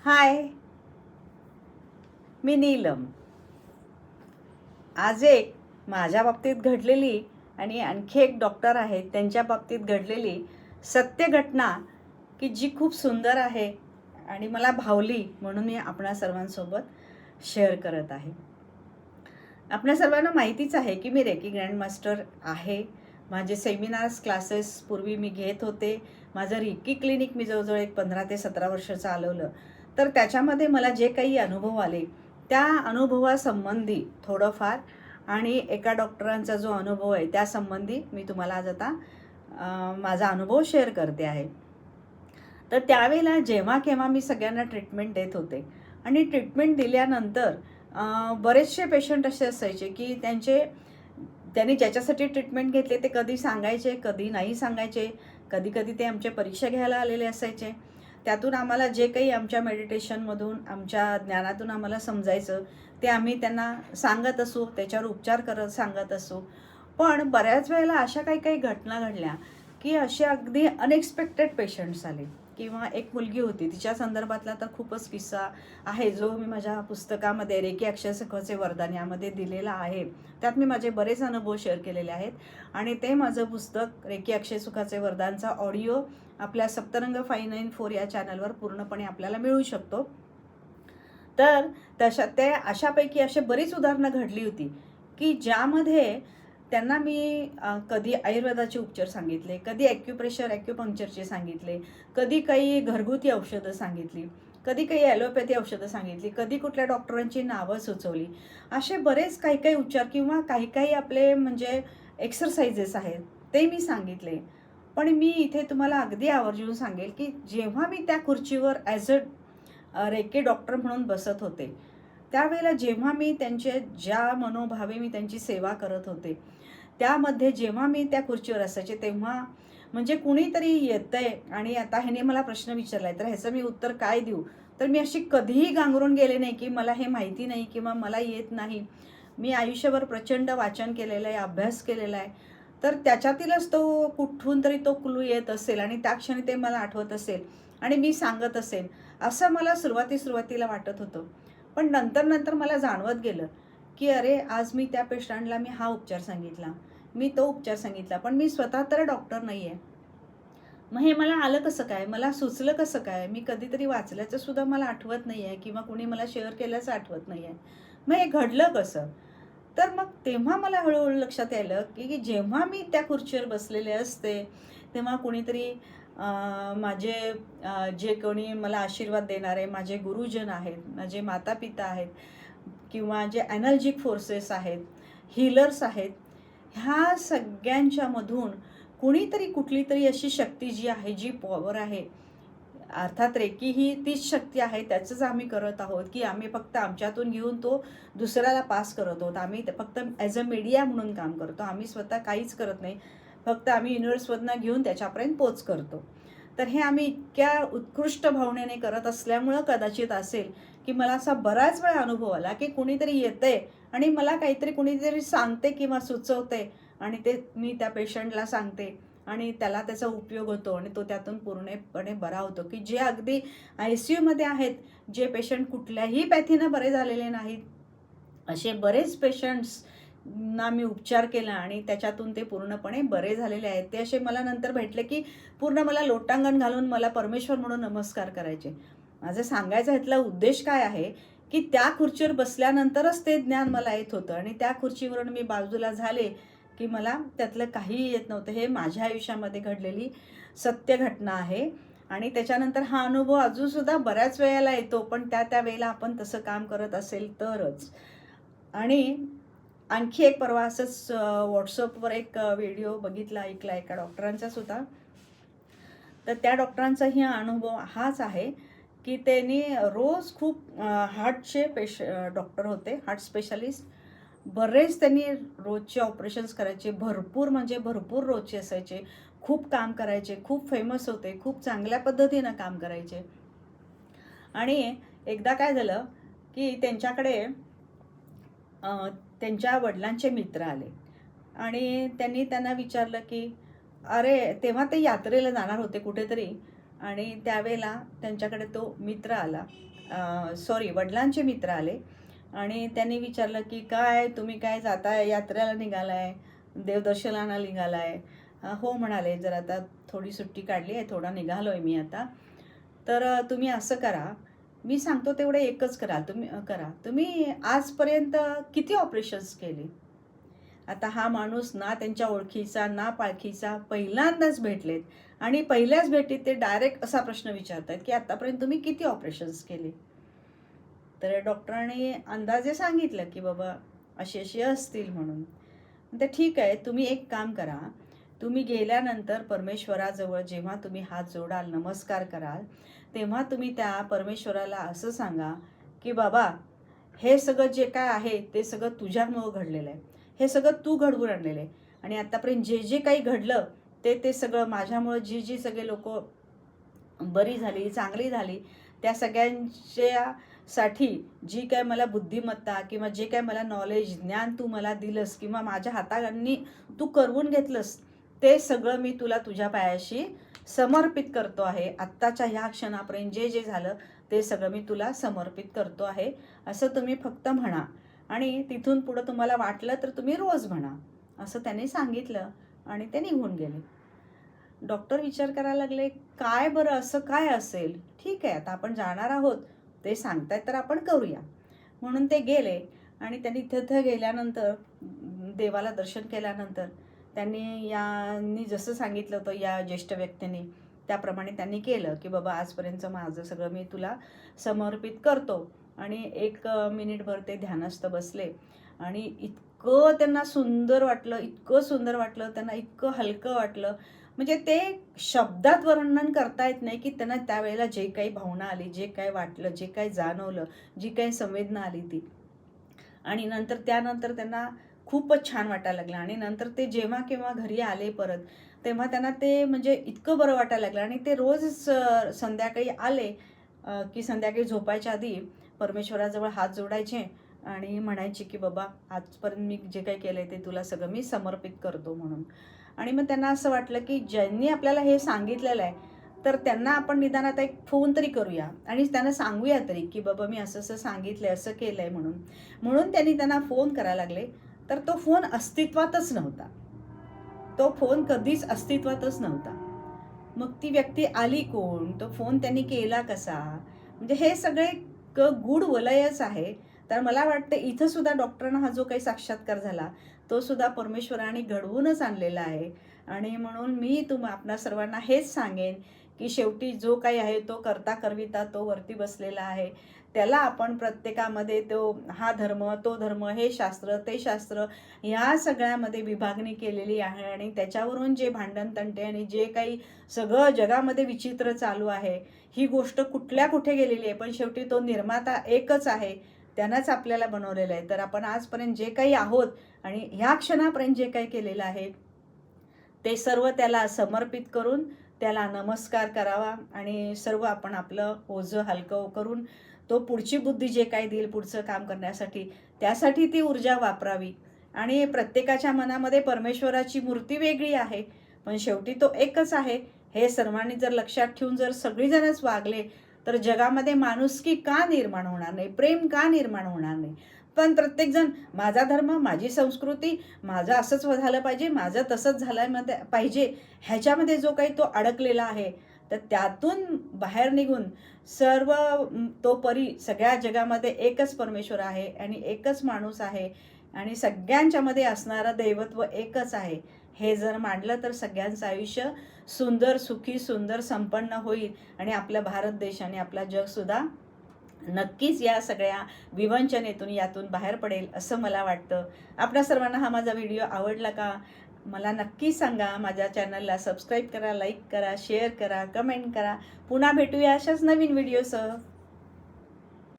हाय, मी नीलम. आज एक माझ्या बाबतीत घडलेली आणि आणखी एक डॉक्टर आहेत त्यांच्या बाबतीत घडलेली सत्य घटना की जी खूप सुंदर आहे आणि मला भावली म्हणून मी आपणा सर्वांसोबत शेअर करत आहे. आपल्या सर्वांना माहितीच आहे की मी रेकी ग्रँडमास्टर आहे. माझे सेमिनार्स क्लासेस पूर्वी मी घेत होते. माझं रेकी क्लिनिक मी जवळजवळ एक 15 ते 17 वर्ष चालवलं. तर त्याच्यामध्ये मला जे काही अनुभव आले त्या अनुभवासंबंधी थोडंफार आणि एका डॉक्टरांचा जो अनुभव आहे त्यासंबंधी मी तुम्हाला आज आता माझा अनुभव शेअर करते आहे. तर त्यावेळेला जेव्हा केव्हा मी सगळ्यांना ट्रीटमेंट देत होते आणि ट्रीटमेंट दिल्यानंतर बरेचसे पेशंट असे असायचे की त्यांनी ज्याच्यासाठी ट्रीटमेंट घेतले ते कधी सांगायचे, कधी नाही सांगायचे. कधी कधी ते आमच्या परीक्षा घ्यायला आलेले असायचे. त्यातून आम्हाला जे काही आमच्या मेडिटेशनमधून आमच्या ज्ञानातून आम्हाला समजायचं ते आम्ही त्यांना सांगत असू, त्याच्यावर उपचार करत सांगत असू. पण बऱ्याच वेळेला अशा काही काही घटना घडल्या की असे अगदी अनएक्सपेक्टेड पेशंट्स आले. किंवा एक मुलगी होती, तिच्या संदर्भातला तर खूपच किस्सा आहे जो मी माझ्या पुस्तकामध्ये रेकी अक्षयसुखाचे वरदान यामध्ये दिलेला आहे. त्यात मी माझे बरेच अनुभव शेअर केलेले आहेत आणि ते माझं पुस्तक रेकी अक्षयसुखाचे वरदानचा ऑडिओ आपल्या सप्तरंग 594 या चॅनलवर पूर्णपणे आपल्याला मिळू शकतो. तर अशापैकी असे बरीच उदाहरणं घडली होती की ज्यामध्ये त्यांना मी कधी आयुर्वेदाचे उपचार सांगितले, कधी ॲक्युप्रेशर ॲक्युपंक्चरचे सांगितले, कधी काही घरगुती औषधं सांगितली, कधी काही ॲलोपॅथी औषधं सांगितली, कधी कुठल्या डॉक्टरांची नावं सुचवली. असे बरेच काही काही उपचार किंवा काही काही आपले म्हणजे एक्सरसाइजेस आहेत ते मी सांगितले. पण मी इथे तुम्हाला अगदी आवर्जून सांगेल की जेव्हा मी त्या खुर्चीवर ॲज अ रेकी डॉक्टर म्हणून बसत होते त्यावेळेला जेव्हा मी त्यांचे ज्या मनोभावे मी त्यांची सेवा करत होते त्यामध्ये जेव्हा मी त्या खुर्चीवर असायचे तेव्हा म्हणजे कुणीतरी येतंय आणि आता ह्याने मला प्रश्न विचारलाय तर ह्याचं मी उत्तर काय देऊ. तर मी अशी कधीही गांगरून गेले नाही की मला हे माहिती नाही किंवा मला येत नाही. मी आयुष्यभर प्रचंड वाचन केलेलं आहे, अभ्यास केलेला आहे. तर त्याच्यातीलच तो कुठून तरी तो क्लू येत असेल आणि त्या क्षणी ते मला आठवत असेल आणि मी सांगत असेल असं मला सुरुवातीला वाटत होतं. पण नंतर नंतर मला जाणवत गेलं की अरे आज मी त्या पेशंटला मी हा उपचार सांगितला, मी तो उपचार सांगितला, पण मी स्वतः तर डॉक्टर नाही आहे. मग हे मला आलं कसं काय, मला सुचलं कसं काय, मी कधीतरी वाचल्याचं सुद्धा मला आठवत नाही आहे किंवा कुणी मला शेअर केल्याचं आठवत नाही आहे. मग हे घडलं कसं. तर मग तेव्हा मला हळूहळू लक्षात यायलं की जेव्हा मी त्या खुर्चीवर बसलेले असते तेव्हा कुणीतरी माझे जे कोणी मला आशीर्वाद देणारे माझे गुरुजन आहेत, माझे माता पिता आहेत किंवा जे एनर्जिक फोर्सेस आहेत, हीलर्स आहेत, ह्या सगळ्यांच्यामधून कुणीतरी कुठली तरी अशी शक्ती जी आहे, जी पॉवर आहे, अर्थात रेकी ही तीच शक्ती आहे, त्याचंच आम्ही करत आहोत की आम्ही फक्त आमच्यातून घेऊन तो दुसऱ्याला पास करत आहोत. आम्ही फक्त ॲज अ मीडिया म्हणून काम करतो. आम्ही स्वतः काहीच करत नाही. फक्त आम्ही युनिव्हर्समधनं घेऊन त्याच्यापर्यंत पोच करतो. तर हे आम्ही इतक्या उत्कृष्ट भावनेने करत असल्यामुळं कदाचित असेल की मला असा बराच वेळा अनुभव आला की कुणीतरी येतंय आणि मला काहीतरी कुणीतरी सांगते किंवा सुचवते आणि ते मी त्या पेशंटला सांगते आणि त्याला त्याचा उपयोग होतो आणि तो त्यातून पूर्णपणे बरा होतो. की जे अगदी ICUमध्ये आहेत, जे पेशंट कुठल्याही पॅथीनं बरे झालेले नाहीत, असे बरेच पेशंट्सना मी उपचार केला आणि त्याच्यातून ते पूर्णपणे बरे झालेले आहेत. ते असे मला नंतर भेटले की पूर्ण मला लोटांगण घालून मला परमेश्वर म्हणून नमस्कार करायचे. माझं सांगायचा ह्यातला उद्देश काय आहे की त्या खुर्चीवर बसल्यानंतरच ते ज्ञान मला येत होतं आणि त्या खुर्चीवरून मी बाजूला झाले की मला त्यातलं काहीही येत नव्हतं. हे माझ्या आयुष्यामध्ये घडलेली सत्य घटना आहे आणि त्याच्यानंतर हा अनुभव अजूनसुद्धा बऱ्याच वेळेला येतो, पण त्या वेळेला आपण तसं काम करत असेल तरच. आणि आणखी एक परवा असंच व्हॉट्सअपवर एक व्हिडिओ बघितला, ऐकला एका डॉक्टरांचा सुद्धा. तर त्या डॉक्टरांचाही अनुभव हाच आहे की त्यांनी रोज खूप हार्टचे डॉक्टर होते, हार्ट स्पेशालिस्ट. बरेच त्यांनी रोजचे ऑपरेशन्स करायचे, भरपूर म्हणजे भरपूर रोजचे असायचे, खूप काम करायचे, खूप फेमस होते, खूप चांगल्या पद्धतीनं काम करायचे. आणि एकदा काय झालं की त्यांच्याकडे त्यांच्या वडिलांचे मित्र आले आणि त्यांनी त्यांना विचारलं की अरे तेव्हा ते यात्रेला जाणार होते कुठेतरी आणि त्यावेळेला त्यांच्याकडे तो मित्र आला, वडिलांचे मित्र आले आणि त्यांनी विचारलं की काय तुम्ही काय जाताय, यात्रेला निघालाय, देवदर्शनाला निघालाय? हो म्हणाले, जर आता थोडी सुट्टी काढली आहे, थोडा निघालोय मी आता, तर तुम्ही असं करा, मी सांगतो तेवढे एकच तुम्ही आजपर्यंत किती ऑपरेशन्स केली? आता हा माणूस ना त्यांच्या ओळखीचा ना पाळखीचा, पहिल्यांदाच भेटलेत आणि पहिल्याच भेटीत ते डायरेक्ट असा प्रश्न विचारतात की आतापर्यंत तुम्ही किती ऑपरेशन्स केली? तर डॉक्टरांनी अंदाजे सांगितलं की बाबा अशी अशी असतील म्हणून. तर ठीक आहे, तुम्ही एक काम करा, तुम्ही गेल्यानंतर परमेश्वराजवळ जेव्हा तुम्ही हात जोडाल, नमस्कार कराल, तेव्हा तुम्ही त्या परमेश्वराला असं सांगा की बाबा हे सगळं जे काय आहे ते सगळं तुझ्यामुळं घडलेलं आहे, हे सगळं तू घडवून आणलेलं आहे आणि आत्तापर्यंत जे जे काही घडलं ते सगळं माझ्यामुळं, जी जी सगळे लोक बरी झाली, चांगली झाली, त्या सगळ्यांच्यासाठी जी काय मला बुद्धिमत्ता किंवा जे काय मला नॉलेज, ज्ञान तू मला दिलंस किंवा माझ्या हातांनी तू करवून घेतलंस, ते सगळं मी तुला तुझ्या पायाशी समर्पित करतो आहे. आत्ताच्या ह्या क्षणापर्यंत जे जे झालं ते सगळं मी तुला समर्पित करतो आहे, असं तुम्ही फक्त म्हणा आणि तिथून पुढं तुम्हाला वाटलं तर तुम्ही रोज म्हणा, असं त्यांनी सांगितलं आणि ते निघून गेले. डॉक्टर विचार करायला लागले, काय बरं असं काय असेल? ठीक आहे, आता आपण जाणार आहोत, ते सांगतायत तर आपण करूया. म्हणून ते गेले आणि त्यांनी तिथं गेल्यानंतर, देवाला दर्शन केल्यानंतर, यांनी जसं सांगितलं होतं या ज्येष्ठ व्यक्तींनी, त्याप्रमाणे त्यांनी केलं की बाबा आजपर्यंत माझं सगळं मी तुला समर्पित करतो. आणि 1 मिनिटभर ते ध्यानस्थ बसले आणि इतकं त्यांना सुंदर वाटलं, इतकं सुंदर वाटलं, त्यांना इतकं हलकं वाटलं, म्हणजे ते शब्दात वर्णन करता येत नाही की त्यांना त्यावेळेला जे काही भावना आली, जे काही वाटलं, जे काही जाणवलं, जी काही संवेदना आली ती. आणि त्यानंतर त्यांना खूपच छान वाटायला लागलं आणि नंतर ते जेव्हा केव्हा घरी आले परत, तेव्हा त्यांना ते म्हणजे इतकं बरं वाटायला लागलं आणि ते रोज संध्याकाळी आले की संध्याकाळी झोपायच्या आधी परमेश्वराजवळ हात जोडायचे आणि म्हणायचे की बाबा आजपर्यंत मी जे काही केलंय ते तुला सगळं मी समर्पित करतो म्हणून. आणि मग त्यांना असं वाटलं की ज्यांनी आपल्याला हे सांगितलेलं आहे तर त्यांना आपण निदान आता एक फोन तरी करूया आणि त्यांना सांगूया तरी की बाबा मी असं असं सांगितलंय, असं केलंय म्हणून त्यांनी त्यांना फोन करायला लागले. तर तो फोन अस्तित्वातच नव्हता, तो फोन कधीच अस्तित्वातच नव्हता. मग ती व्यक्ती आली कोण, तो फोन त्यांनी केला कसा, म्हणजे हे सगळे गूढ वलयच आहे. तर मला वाटतं इथं सुद्धा डॉक्टरांना हा जो काही साक्षात्कार झाला तो सुद्धा परमेश्वराने घडवूनच आणलेला आहे. आणि म्हणून मी आपणा सर्वांना हेच सांगेन की शेवटी जो काही आहे तो करता करविता तो वरती बसलेला आहे. त्याला आपण प्रत्येकामध्ये हा धर्म, तो धर्म, हे शास्त्र, ते शास्त्र, ह्या सगळ्यामध्ये विभागणी केलेली आहे आणि त्याच्यावरून जे भांडण तंटे आणि जे काही सगळं जगामध्ये विचित्र चालू आहे, ही गोष्ट कुठे गेलेली आहे. पण शेवटी तो निर्माता एकच आहे, त्यानंच आपल्याला बनवलेलं आहे. तर आपण आजपर्यंत जे काही आहोत आणि ह्या क्षणापर्यंत जे काही केलेलं आहे ते सर्व त्याला समर्पित करून त्याला नमस्कार करावा आणि सर्व आपण आपलं ओझं हलकं करून तो पुढची बुद्धी जे काही देईल पुढचं काम करण्यासाठी, त्यासाठी ती ऊर्जा वापरावी. आणि प्रत्येकाच्या मनामध्ये परमेश्वराची मूर्ती वेगळी आहे, पण शेवटी तो एकच आहे. हे सर्वांनी जर लक्षात ठेवून जर सगळीजणच वागले तर जगामध्ये माणुसकी का निर्माण होणार नाही, प्रेम का निर्माण होणार नाही. पण प्रत्येकजण माझा धर्म, माझी संस्कृती, माझं असंच झालं पाहिजे, माझं तसंच झालं पाहिजे, ह्याच्यामध्ये जो काही तो अडकलेला आहे, तर त्यातून बाहेर निघून सर्व सगळ्या जगामध्ये एकच परमेश्वर आहे आणि एकच माणूस आहे आणि सगळ्यांच्यामध्ये असणारं दैवत्व एकच आहे. हे जर मांडलं तर सगळ्यांचं आयुष्य सुंदर, सुखी, सुंदर, संपन्न होईल आणि आपला भारत देश आणि आपला जगसुद्धा नक्कीच या सगळ्या विवंचनेतून यातून बाहेर पडेल असं मला वाटतं. आपल्या सर्वांना हा माझा व्हिडिओ आवडला का मला नक्की सांगा. माझ्या चॅनलला सबस्क्राईब करा, लाईक करा, शेअर करा, कमेंट करा. पुन्हा भेटूया अशाच नवीन व्हिडिओसह.